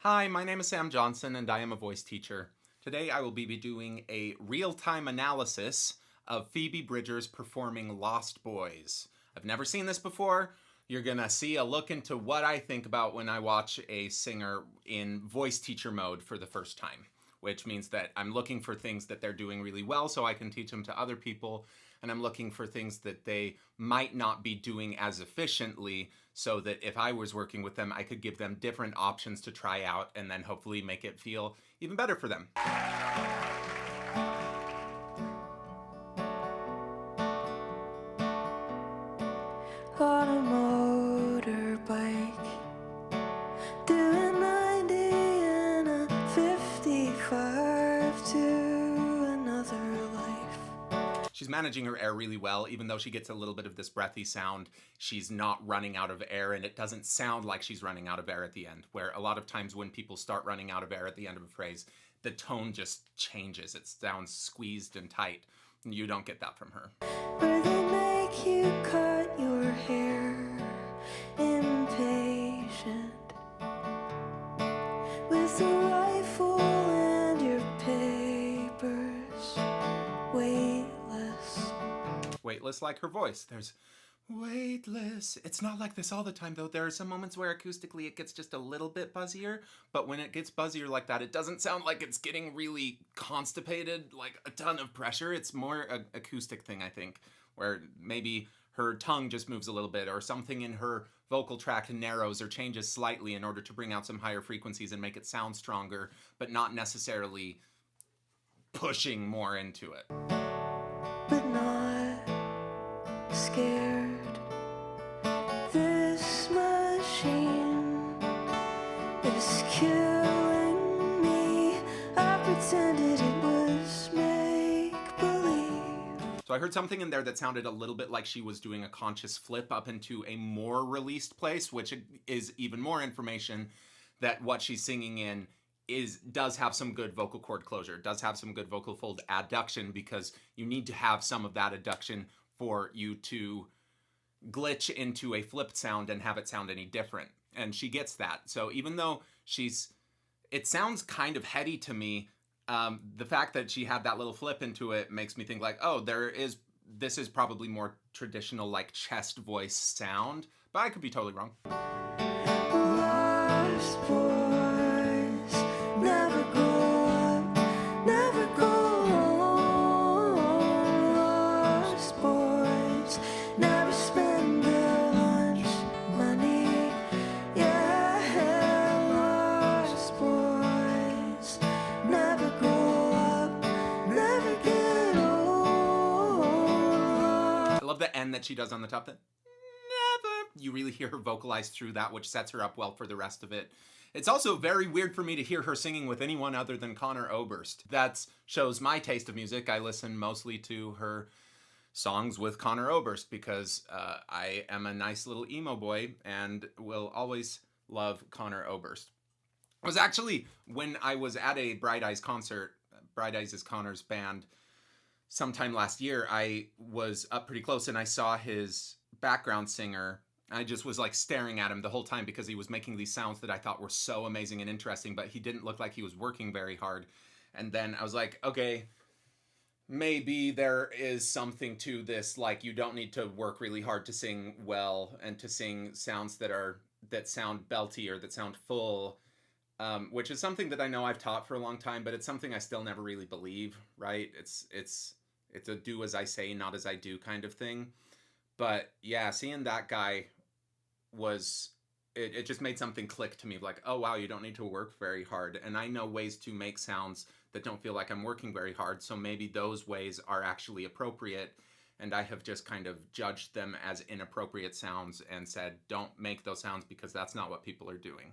Hi, my name is Sam Johnson and I am a voice teacher. Today I will be doing a real-time analysis of Phoebe Bridgers performing Lost Boys. I've never seen this before. You're gonna see a look into what I think about when I watch a singer in voice teacher mode for the first time, which means that I'm looking for things that they're doing really well so I can teach them to other people, and I'm looking for things that they might not be doing as efficiently so that if I was working with them, I could give them different options to try out and then hopefully make it feel even better for them. On a motorbike, doing 90 in a 55 to another life. She's managing her air really well, even though she gets a little bit of this breathy sound. She's not running out of air, and it doesn't sound like she's running out of air at the end, where a lot of times when people start running out of air at the end of a phrase, the tone just changes. It sounds squeezed and tight. You don't get that from her. Where they make you cut your hair, impatient, with a rifle and your papers, weightless. Weightless like her voice. There's weightless. It's not like this all the time, though. There are some moments where acoustically it gets just a little bit buzzier, but when it gets buzzier like that, it doesn't sound like it's getting really constipated, like a ton of pressure. It's more an acoustic thing, I think, where maybe her tongue just moves a little bit, or something in her vocal tract narrows or changes slightly in order to bring out some higher frequencies and make it sound stronger, but not necessarily pushing more into it. But not scared. This machine is killing me. I pretended it was make-believe. So I heard something in there that sounded a little bit like she was doing a conscious flip up into a more released place, which is even more information that what she's singing in does have some good vocal cord closure, does have some good vocal fold adduction, because you need to have some of that adduction for you to glitch into a flipped sound and have it sound any different. And she gets that. So even though it sounds kind of heady to me, the fact that she had that little flip into it makes me think like, oh, this is probably more traditional like chest voice sound, but I could be totally wrong. Lost boys never grow up, never go home. Lost boys never spend their lunch money. Yeah, lost boys never grow up, never get old. I love the N that she does on the top. That never. You really hear her vocalize through that, which sets her up well for the rest of it. It's also very weird for me to hear her singing with anyone other than Connor Oberst. That shows my taste of music. I listen mostly to her songs with Connor Oberst because I am a nice little emo boy and will always love Connor Oberst. It was actually when I was at a Bright Eyes concert. Bright Eyes is Connor's band. Sometime last year, I was up pretty close and I saw his background singer. I just was like staring at him the whole time because he was making these sounds that I thought were so amazing and interesting, but he didn't look like he was working very hard. And then I was like, okay, maybe there is something to this. Like, you don't need to work really hard to sing well and to sing sounds that sound belty or that sound full, which is something that I know I've taught for a long time, but it's something I still never really believe, right? It's a do as I say, not as I do kind of thing. But yeah, seeing that guy it just made something click to me, like, oh wow, you don't need to work very hard. And I know ways to make sounds that don't feel like I'm working very hard, so maybe those ways are actually appropriate, and I have just kind of judged them as inappropriate sounds and said, don't make those sounds because that's not what people are doing.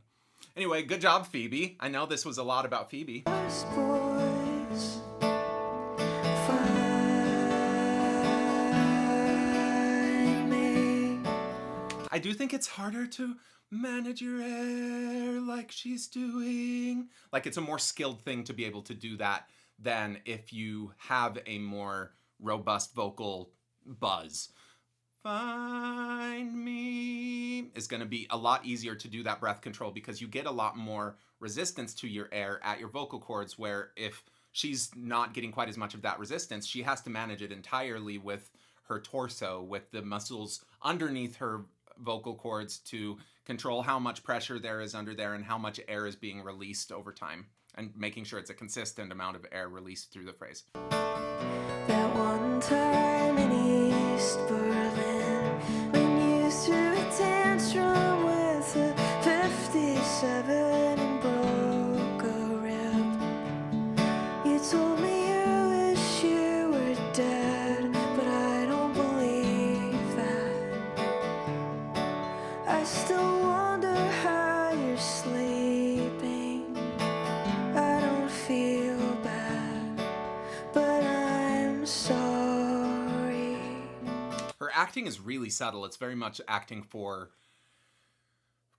Anyway, good job, Phoebe. I know this was a lot about Phoebe. Lost boys find me. I do think it's harder to manage your air like she's doing. Like, it's a more skilled thing to be able to do that than if you have a more robust vocal buzz. find me is going to be a lot easier to do that breath control because you get a lot more resistance to your air at your vocal cords, where if she's not getting quite as much of that resistance, she has to manage it entirely with her torso, with the muscles underneath her vocal cords to control how much pressure there is under there and how much air is being released over time, and making sure it's a consistent amount of air released through the phrase. That one time in East Berlin, when you threw a tantrum with a 57 and broke a rib. You told me you wish you were dead, but I don't believe that. I still wonder how you're sleeping. I don't feel bad, but I'm sorry. Her acting is really subtle. It's very much acting for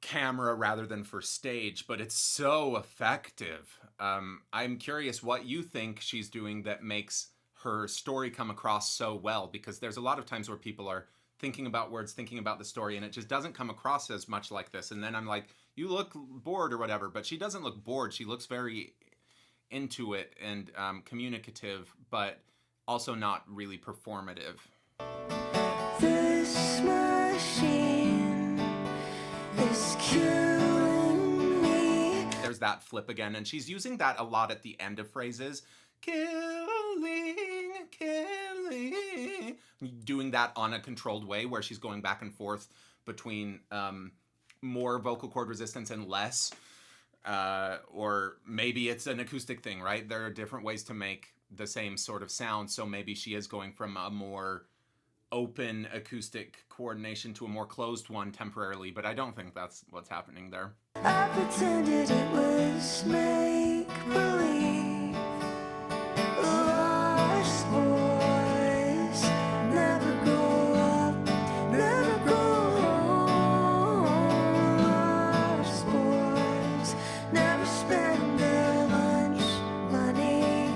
camera rather than for stage, but it's so effective. I'm curious what you think she's doing that makes her story come across so well, because there's a lot of times where people are thinking about words, thinking about the story, and it just doesn't come across as much like this. And then I'm like, you look bored or whatever, but she doesn't look bored. She looks very into it and communicative, but also not really performative. This machine is killing me. There's that flip again, and she's using that a lot at the end of phrases. Killing. Doing that on a controlled way where she's going back and forth between more vocal cord resistance and less. Or maybe it's an acoustic thing, right? There are different ways to make the same sort of sound, so maybe she is going from a more open acoustic coordination to a more closed one temporarily, but I don't think that's what's happening there. I pretended it was make-believe. Lost boys never grow up, never grow old. Lost boys never spend their lunch money.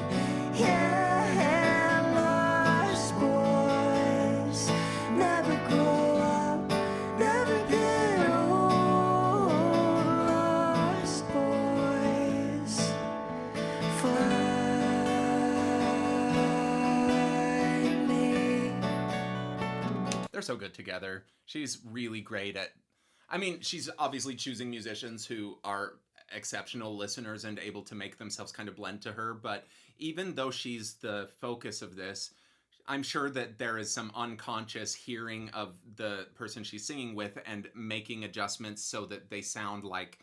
Yeah, lost boys never grow up, never get old. Lost boys find me. They're so good together. She's really great at, I mean, she's obviously choosing musicians who are exceptional listeners and able to make themselves kind of blend to her, but even though she's the focus of this, I'm sure that there is some unconscious hearing of the person she's singing with and making adjustments so that they sound like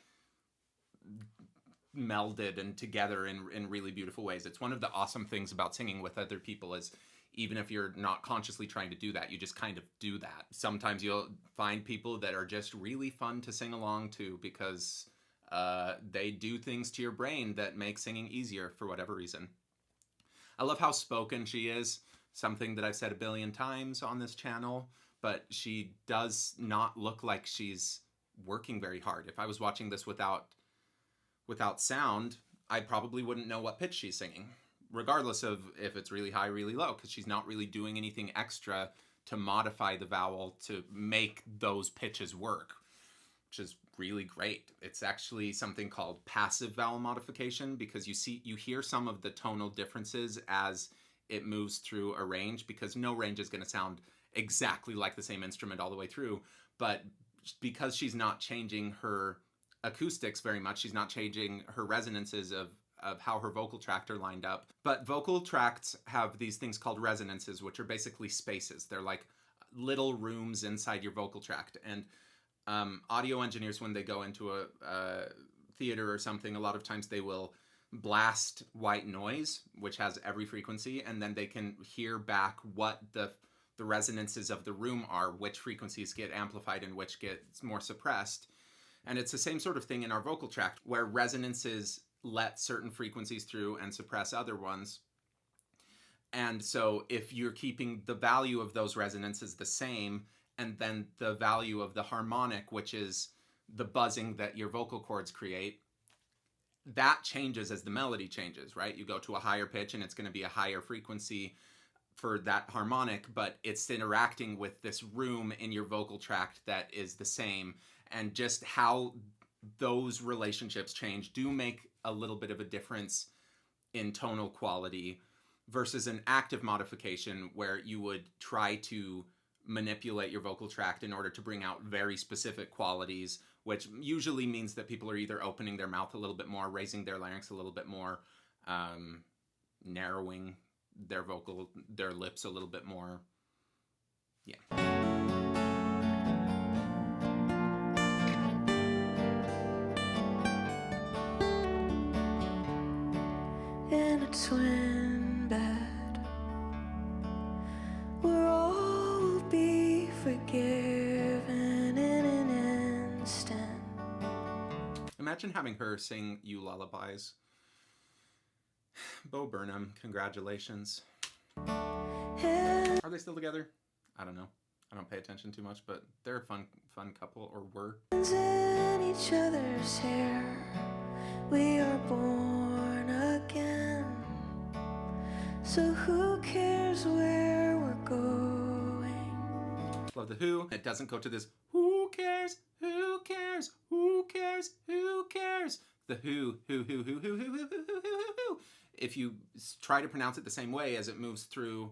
melded and together in really beautiful ways. It's one of the awesome things about singing with other people is even if you're not consciously trying to do that, you just kind of do that. Sometimes you'll find people that are just really fun to sing along to because they do things to your brain that make singing easier for whatever reason. I love how spoken she is, something that I've said a billion times on this channel, but she does not look like she's working very hard. If I was watching this without sound, I probably wouldn't know what pitch she's singing, regardless of if it's really high, really low, because she's not really doing anything extra to modify the vowel to make those pitches work, which is really great. It's actually something called passive vowel modification, because you hear some of the tonal differences as it moves through a range, because no range is going to sound exactly like the same instrument all the way through, but because she's not changing her acoustics very much, she's not changing her resonances of how her vocal tract are lined up. But vocal tracts have these things called resonances, which are basically spaces. They're like little rooms inside your vocal tract. And audio engineers, when they go into a theater or something, a lot of times they will blast white noise, which has every frequency, and then they can hear back what the resonances of the room are, which frequencies get amplified and which get more suppressed. And it's the same sort of thing in our vocal tract, where resonances let certain frequencies through and suppress other ones. And so if you're keeping the value of those resonances the same, and then the value of the harmonic, which is the buzzing that your vocal cords create, that changes as the melody changes, right? You go to a higher pitch and it's going to be a higher frequency for that harmonic, but it's interacting with this room in your vocal tract that is the same. And just how those relationships change do make a little bit of a difference in tonal quality versus an active modification where you would try to manipulate your vocal tract in order to bring out very specific qualities, which usually means that people are either opening their mouth a little bit more, raising their larynx a little bit more, narrowing their lips a little bit more. Yeah. In a twin bed where all will be forgiven in an instant. Imagine having her sing you lullabies. Bo Burnham, congratulations. Are they still together? I don't know. I don't pay attention too much, but they're a fun couple, or were. In each other's hair, we are born again. So who cares where we're going? Love the Who. It doesn't go to this who cares, who cares, who cares, who cares. The who. If you try to pronounce it the same way as it moves through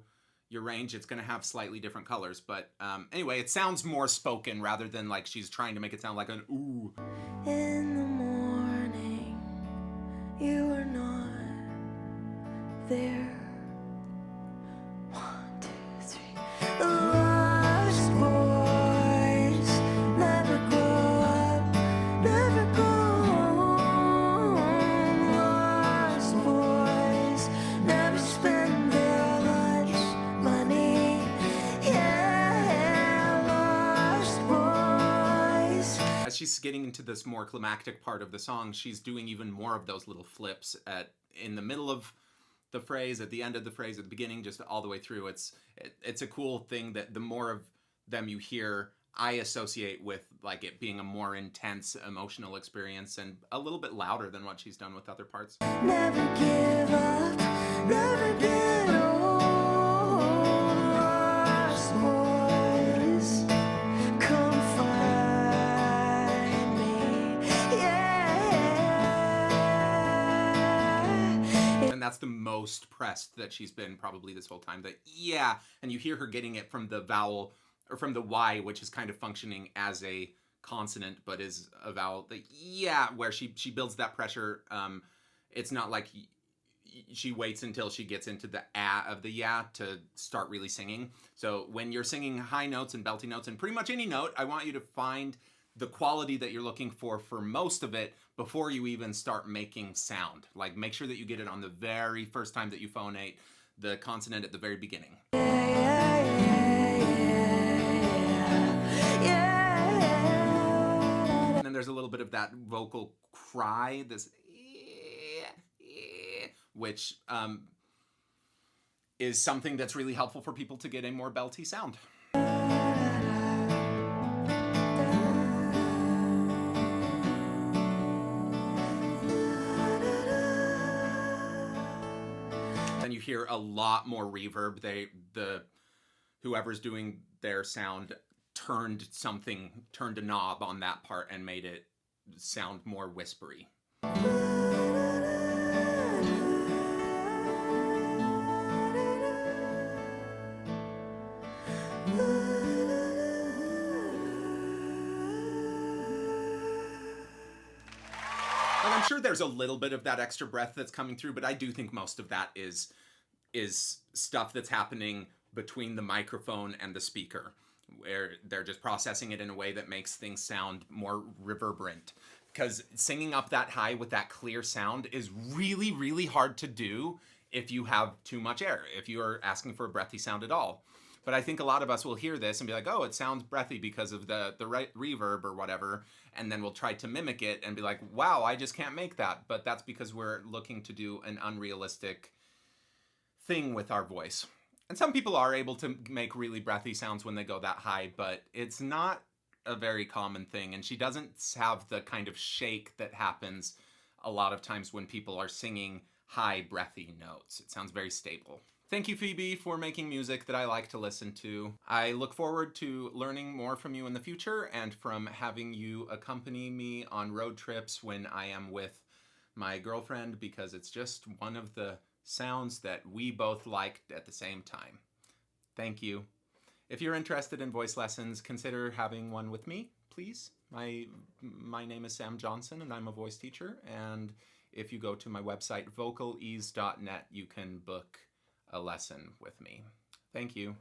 your range, it's going to have slightly different colors. But anyway, it sounds more spoken rather than like she's trying to make it sound like an ooh. In the morning, you are not there. 1, 2, 3. Lost boys never grow up, never go home. Lost boys never spend their lunch money. Yeah, lost boys. As she's getting into this more climactic part of the song, she's doing even more of those little flips in the middle of the phrase, at the end of the phrase, at the beginning, just all the way through. It's a cool thing that the more of them you hear, I associate with like it being a more intense emotional experience and a little bit louder than what she's done with other parts. Never give up, never get old. Lost boys, come find me. Yeah. And that's the most pressed that she's been probably this whole time. That yeah, and you hear her getting it from the vowel, or from the Y, which is kind of functioning as a consonant, but is a vowel. The yeah, where she builds that pressure. It's not like she waits until she gets into the ah of the yeah to start really singing. So when you're singing high notes and belty notes and pretty much any note, I want you to find the quality that you're looking for most of it before you even start making sound. Like make sure that you get it on the very first time that you phonate the consonant at the very beginning. And then there's a little bit of that vocal cry, this which is something that's really helpful for people to get a more belty sound. Then you hear a lot more reverb. Whoever's doing their sound turned a knob on that part and made it sound more whispery. And I'm sure there's a little bit of that extra breath that's coming through, but I do think most of that is stuff that's happening between the microphone and the speaker, where they're just processing it in a way that makes things sound more reverberant. Because singing up that high with that clear sound is really, really hard to do if you have too much air, if you are asking for a breathy sound at all. But I think a lot of us will hear this and be like, oh, it sounds breathy because of the right reverb or whatever. And then we'll try to mimic it and be like, wow, I just can't make that. But that's because we're looking to do an unrealistic thing with our voice. And some people are able to make really breathy sounds when they go that high, but it's not a very common thing. And she doesn't have the kind of shake that happens a lot of times when people are singing high breathy notes. It sounds very stable. Thank you, Phoebe, for making music that I like to listen to. I look forward to learning more from you in the future and from having you accompany me on road trips when I am with my girlfriend, because it's just one of the sounds that we both liked at the same time. Thank you. If you're interested in voice lessons, consider having one with me, please. My name is Sam Johnson, and I'm a voice teacher. And if you go to my website, vocalease.net, you can book a lesson with me. Thank you.